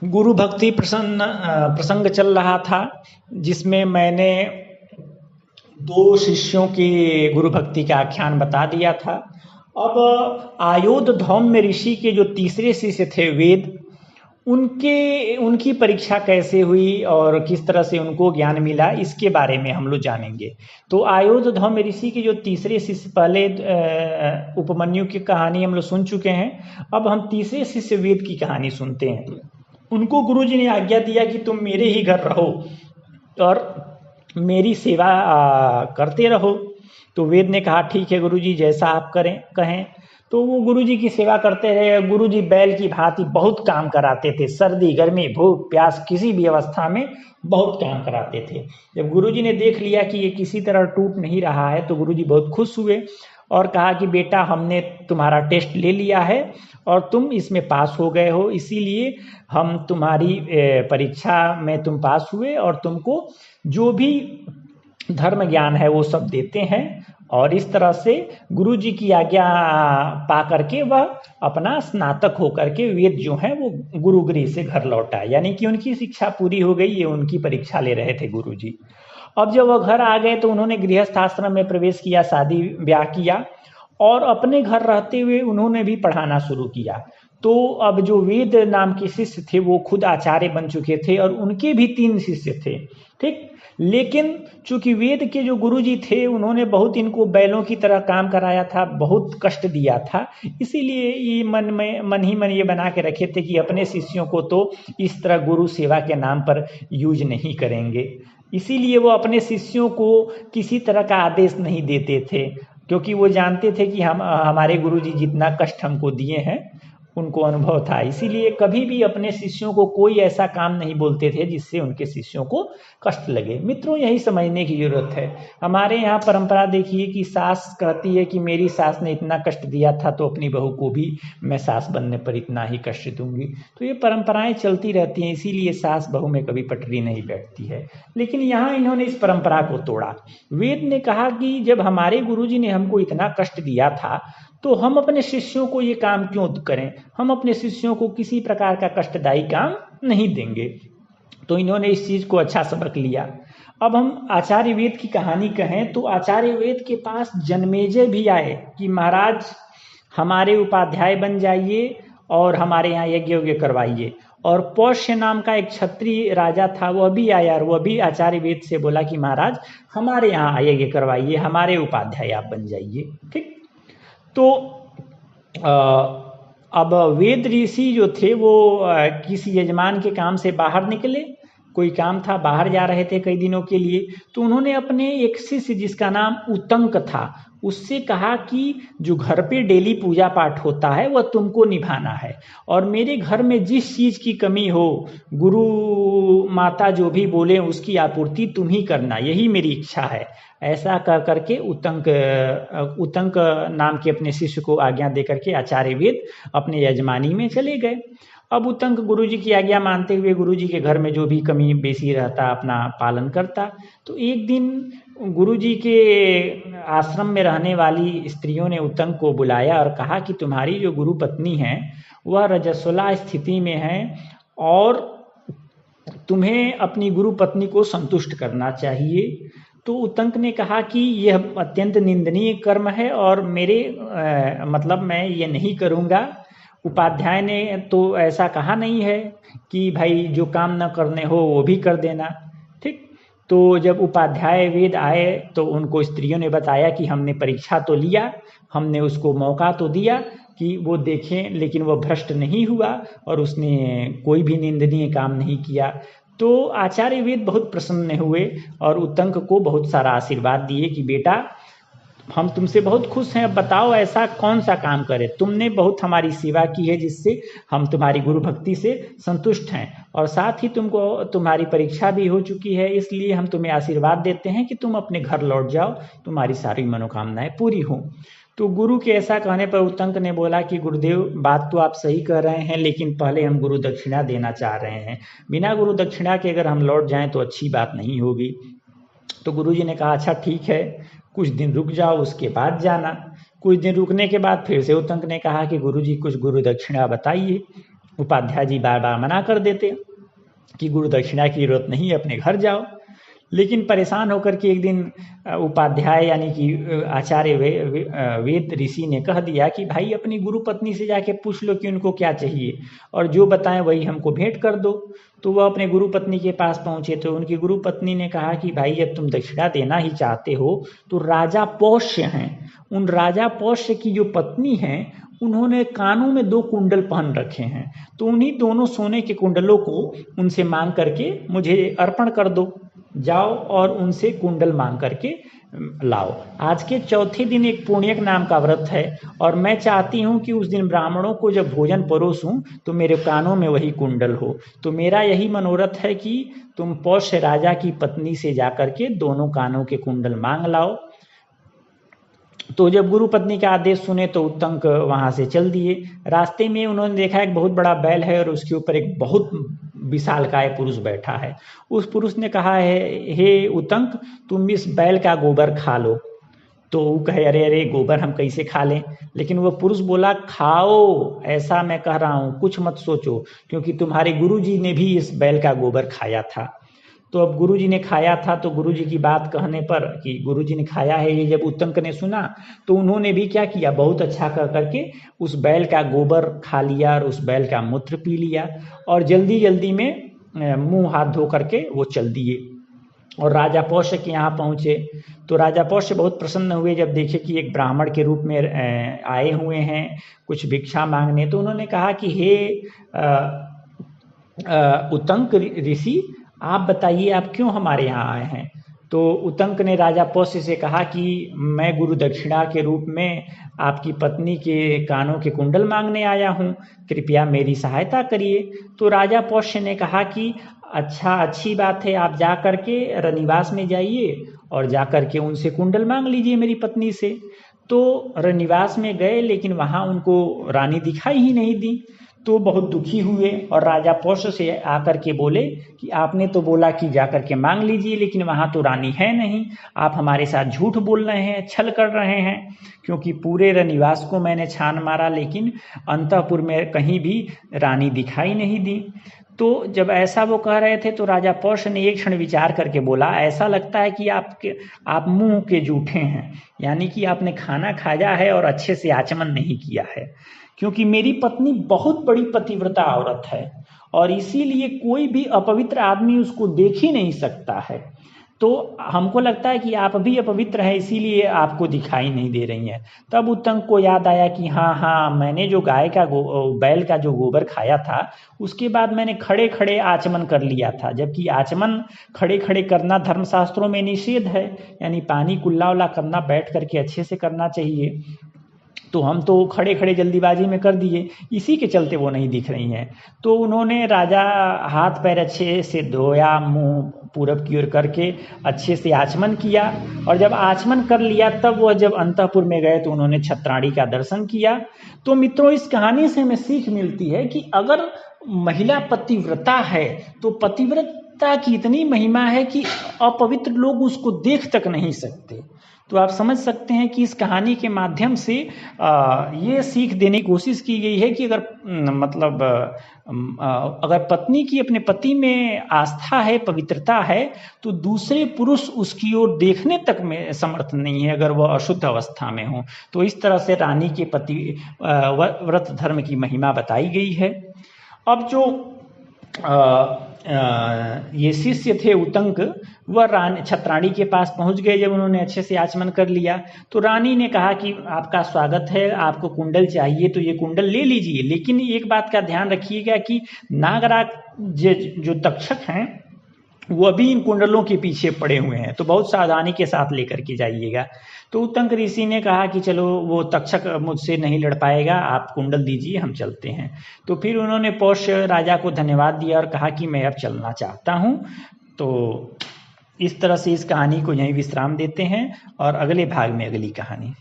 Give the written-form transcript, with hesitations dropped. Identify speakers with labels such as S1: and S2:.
S1: गुरु भक्ति प्रसंग चल रहा था, जिसमें मैंने दो शिष्यों की गुरु भक्ति का आख्यान बता दिया था। अब आयोध धौम्य ऋषि के जो तीसरे शिष्य थे वेद, उनकी परीक्षा कैसे हुई और किस तरह से उनको ज्ञान मिला, इसके बारे में हम लोग जानेंगे। तो आयोध धौम्य ऋषि के जो तीसरे शिष्य, पहले उपमन्यु की कहानी हम लोग सुन चुके हैं, अब हम तीसरे शिष्य वेद की कहानी सुनते हैं। उनको गुरुजी ने आज्ञा दिया कि तुम मेरे ही घर रहो और मेरी सेवा करते रहो। तो वेद ने कहा ठीक है गुरुजी, जैसा आप कहें। तो वो गुरुजी की सेवा करते रहे। गुरुजी बैल की भांति बहुत काम कराते थे, सर्दी गर्मी भूख प्यास किसी भी अवस्था में बहुत काम कराते थे। जब गुरुजी ने देख लिया कि ये किसी तरह टूट नहीं रहा है, तो गुरुजी बहुत खुश हुए और कहा कि बेटा, हमने तुम्हारा टेस्ट ले लिया है और तुम इसमें पास हो गए हो, इसीलिए हम तुम्हारी परीक्षा में तुम पास हुए और तुमको जो भी धर्म ज्ञान है वो सब देते हैं। और इस तरह से गुरु जी की आज्ञा पा करके वह अपना स्नातक होकर के वेद जो है वो गुरुगृह से घर लौटा, यानी कि उनकी शिक्षा पूरी हो गई। ये उनकी परीक्षा ले रहे थे गुरु जी। अब जब वह घर आ गए तो उन्होंने गृहस्थ आश्रम में प्रवेश किया, शादी ब्याह किया और अपने घर रहते हुए उन्होंने भी पढ़ाना शुरू किया। तो अब जो वेद नाम के शिष्य थे वो खुद आचार्य बन चुके थे और उनके भी 3 शिष्य थे, ठीक। लेकिन चूंकि वेद के जो गुरुजी थे उन्होंने बहुत इनको बैलों की तरह काम कराया था, बहुत कष्ट दिया था, इसीलिए ये मन ही मन ये बना के रखे थे कि अपने शिष्यों को तो इस तरह गुरु सेवा के नाम पर यूज नहीं करेंगे। इसीलिए वो अपने शिष्यों को किसी तरह का आदेश नहीं देते थे, क्योंकि वो जानते थे कि हमारे गुरुजी जितना कष्ट हमको दिए हैं उनको अनुभव था। इसीलिए कभी भी अपने शिष्यों को कोई ऐसा काम नहीं बोलते थे जिससे उनके शिष्यों को कष्ट लगे। मित्रों, यही समझने की जरूरत है। हमारे यहाँ परंपरा देखिए कि सास कहती है कि मेरी सास ने इतना कष्ट दिया था तो अपनी बहू को भी मैं सास बनने पर इतना ही कष्ट दूंगी। तो ये परंपराएं चलती रहती हैं, इसीलिए सास बहू में कभी पटरी नहीं बैठती है। लेकिन यहाँ इन्होंने इस परंपरा को तोड़ा। वेद ने कहा कि जब हमारे गुरुजी ने हमको इतना कष्ट दिया था तो हम अपने शिष्यों को ये काम क्यों करें, हम अपने शिष्यों को किसी प्रकार का कष्टदायी काम नहीं देंगे। तो इन्होंने इस चीज को अच्छा सबक लिया। अब हम आचार्य वेद की कहानी कहें तो आचार्य वेद के पास जन्मेजय भी आए कि महाराज हमारे उपाध्याय बन जाइए और हमारे यहाँ यज्ञ करवाइए। और पौष्य नाम का एक क्षत्रिय राजा था, वह भी आया और वह भी आचार्य वेद से बोला कि महाराज हमारे यहाँ यज्ञ करवाइए, हमारे उपाध्याय आप बन जाइए, ठीक। तो अब वेद ऋषि जो थे वो किसी यजमान के काम से बाहर निकले, कोई काम था, बाहर जा रहे थे कई दिनों के लिए। तो उन्होंने अपने एक शिष्य जिसका नाम उतंक था उससे कहा कि जो घर पे डेली पूजा पाठ होता है वह तुमको निभाना है और मेरे घर में जिस चीज की कमी हो, गुरु माता जो भी बोले उसकी आपूर्ति तुम ही करना, यही मेरी इच्छा है। ऐसा कर करके उतंक नाम के अपने शिष्य को आज्ञा दे करके आचार्य वेद अपने यजमानी में चले गए। अब उतंक गुरुजी की आज्ञा मानते हुए गुरुजी के घर में जो भी कमी बेसी रहता अपना पालन करता। तो एक दिन गुरुजी के आश्रम में रहने वाली स्त्रियों ने उतंक को बुलाया और कहा कि तुम्हारी जो गुरु पत्नी है वह रजस्वला स्थिति में है और तुम्हें अपनी गुरु पत्नी को संतुष्ट करना चाहिए। तो उतंक ने कहा कि यह अत्यंत निंदनीय कर्म है और मेरे मतलब मैं ये नहीं करूँगा। उपाध्याय ने तो ऐसा कहा नहीं है कि भाई जो काम न करने हो वो भी कर देना, ठीक। तो जब उपाध्याय वेद आए तो उनको स्त्रियों ने बताया कि हमने परीक्षा तो लिया, हमने उसको मौका तो दिया कि वो देखें, लेकिन वो भ्रष्ट नहीं हुआ और उसने कोई भी निंदनीय काम नहीं किया। तो आचार्य वेद बहुत प्रसन्न हुए और उतंक को बहुत सारा आशीर्वाद दिए कि बेटा हम तुमसे बहुत खुश हैं, अब बताओ ऐसा कौन सा काम करें, तुमने बहुत हमारी सेवा की है जिससे हम तुम्हारी गुरु भक्ति से संतुष्ट हैं और साथ ही तुमको तुम्हारी परीक्षा भी हो चुकी है, इसलिए हम तुम्हें आशीर्वाद देते हैं कि तुम अपने घर लौट जाओ, तुम्हारी सारी मनोकामनाएं पूरी हों। तो गुरु के ऐसा कहने पर उतंक ने बोला कि गुरुदेव बात तो आप सही कह रहे हैं, लेकिन पहले हम गुरु दक्षिणा देना चाह रहे हैं, बिना गुरु दक्षिणा के अगर हम लौट जाएं तो अच्छी बात नहीं होगी। तो गुरुजी ने कहा अच्छा ठीक है, कुछ दिन रुक जाओ उसके बाद जाना। कुछ दिन रुकने के बाद फिर से उतंक ने कहा कि गुरुजी कुछ गुरु दक्षिणा बताइए। उपाध्याय जी बार बार मना कर देते कि गुरु दक्षिणा की जरूरत नहीं है, अपने घर जाओ। लेकिन परेशान होकर के एक दिन उपाध्याय यानी कि आचार्य वेद ऋषि ने कह दिया कि भाई अपनी गुरु पत्नी से जाके पूछ लो कि उनको क्या चाहिए और जो बताएं वही हमको भेंट कर दो। तो वह अपने गुरु पत्नी के पास पहुंचे तो उनकी गुरु पत्नी ने कहा कि भाई जब तुम दक्षिणा देना ही चाहते हो तो राजा पौष्य हैं, उन राजा पौष्य की जो पत्नी हैं उन्होंने कानों में 2 कुंडल पहन रखे हैं, तो उन्हीं दोनों सोने के कुंडलों को उनसे मांग करके मुझे अर्पण कर दो। जाओ और उनसे कुंडल मांग करके लाओ। आज के चौथे दिन एक पुण्यक नाम का व्रत है और मैं चाहती हूँ कि उस दिन ब्राह्मणों को जब भोजन परोसूं तो मेरे कानों में वही कुंडल हो। तो मेरा यही मनोरथ है कि तुम पौष्य राजा की पत्नी से जाकर के दोनों कानों के कुंडल मांग लाओ। तो जब गुरु पत्नी का आदेश सुने तो उत्तंक वहां से चल दिए। रास्ते में उन्होंने देखा एक बहुत बड़ा बैल है और उसके ऊपर एक बहुत विशालकाय पुरुष बैठा है। उस पुरुष ने कहा है, हे उत्तंक तुम इस बैल का गोबर खा लो। तो वो कहे अरे अरे गोबर हम कैसे खा लें। लेकिन वो पुरुष बोला खाओ, ऐसा मैं कह रहा हूँ, कुछ मत सोचो, क्योंकि तुम्हारे गुरुजी ने भी इस बैल का गोबर खाया था। तो अब गुरुजी ने खाया था तो गुरुजी की बात कहने पर कि गुरुजी ने खाया है, ये जब उत्तंक ने सुना तो उन्होंने भी क्या किया, बहुत अच्छा कर करके उस बैल का गोबर खा लिया और उस बैल का मूत्र पी लिया और जल्दी जल्दी में मुंह हाथ धो करके वो चल दिए और राजा पौष्य के यहाँ पहुँचे। तो राजा पौष्य बहुत प्रसन्न हुए जब देखे कि एक ब्राह्मण के रूप में आए हुए हैं कुछ भिक्षा मांगने। तो उन्होंने कहा कि हे उत्तंक ऋषि, आप बताइए आप क्यों हमारे यहाँ आए हैं। तो उत्तंक ने राजा पौष्य से कहा कि मैं गुरु दक्षिणा के रूप में आपकी पत्नी के कानों के कुंडल मांगने आया हूँ, कृपया मेरी सहायता करिए। तो राजा पौष्य ने कहा कि अच्छा, अच्छी बात है, आप जा करके रनिवास में जाइए और जा करके उनसे कुंडल मांग लीजिए मेरी पत्नी से। तो रनिवास में गए लेकिन वहाँ उनको रानी दिखाई ही नहीं दी। तो बहुत दुखी हुए और राजा पौष्य से आकर के बोले कि आपने तो बोला कि जाकर के मांग लीजिए, लेकिन वहाँ तो रानी है नहीं, आप हमारे साथ झूठ बोल रहे हैं, छल कर रहे हैं। क्योंकि पूरे रनिवास को मैंने छान मारा लेकिन अंतःपुर में कहीं भी रानी दिखाई नहीं दी। तो जब ऐसा वो कह रहे थे तो राजा पौष्य ने एक क्षण विचार करके बोला, ऐसा लगता है कि आप मुंह के जूठे हैं, यानी कि आपने खाना खाया है और अच्छे से आचमन नहीं किया है, क्योंकि मेरी पत्नी बहुत बड़ी पतिव्रता औरत है और इसीलिए कोई भी अपवित्र आदमी उसको देख ही नहीं सकता है। तो हमको लगता है कि आप भी अपवित्र हैं, इसीलिए आपको दिखाई नहीं दे रही हैं। तब उत्तंक को याद आया कि हाँ, मैंने जो बैल का जो गोबर खाया था उसके बाद मैंने खड़े खड़े आचमन कर लिया था, जबकि आचमन खड़े खड़े करना धर्मशास्त्रों में निषेध है, यानी पानी कुल्ला उल्ला करना बैठ करके अच्छे से करना चाहिए। तो हम तो खड़े खड़े जल्दीबाजी में कर दिए, इसी के चलते वो नहीं दिख रही हैं। तो उन्होंने राजा हाथ पैर अच्छे से धोया, मुंह पूरब की ओर करके अच्छे से आचमन किया और जब आचमन कर लिया तब वह जब अंतःपुर में गए तो उन्होंने छत्राणी का दर्शन किया। तो मित्रों, इस कहानी से हमें सीख मिलती है कि अगर महिला पतिव्रता है तो पतिव्रता की इतनी महिमा है कि अपवित्र लोग उसको देख तक नहीं सकते। तो आप समझ सकते हैं कि इस कहानी के माध्यम से ये सीख देने की कोशिश की गई है कि अगर पत्नी की अपने पति में आस्था है, पवित्रता है, तो दूसरे पुरुष उसकी ओर देखने तक में समर्थ नहीं है अगर वह अशुद्ध अवस्था में हो। तो इस तरह से रानी के पति व्रत धर्म की महिमा बताई गई है। अब जो ये शिष्य थे उत्तंक, वह छत्राणी के पास पहुंच गए। जब उन्होंने अच्छे से आचमन कर लिया तो रानी ने कहा कि आपका स्वागत है, आपको कुंडल चाहिए तो ये कुंडल ले लीजिए, लेकिन एक बात का ध्यान रखिएगा कि नागराज जो तक्षक हैं वो अभी इन कुंडलों के पीछे पड़े हुए हैं, तो बहुत सावधानी के साथ लेकर के जाइएगा। तो उत्तंक ऋषि ने कहा कि चलो वो तक्षक मुझसे नहीं लड़ पाएगा, आप कुंडल दीजिए, हम चलते हैं। तो फिर उन्होंने पौष्य राजा को धन्यवाद दिया और कहा कि मैं अब चलना चाहता हूँ। तो इस तरह से इस कहानी को यहीं विश्राम देते हैं और अगले भाग में अगली कहानी।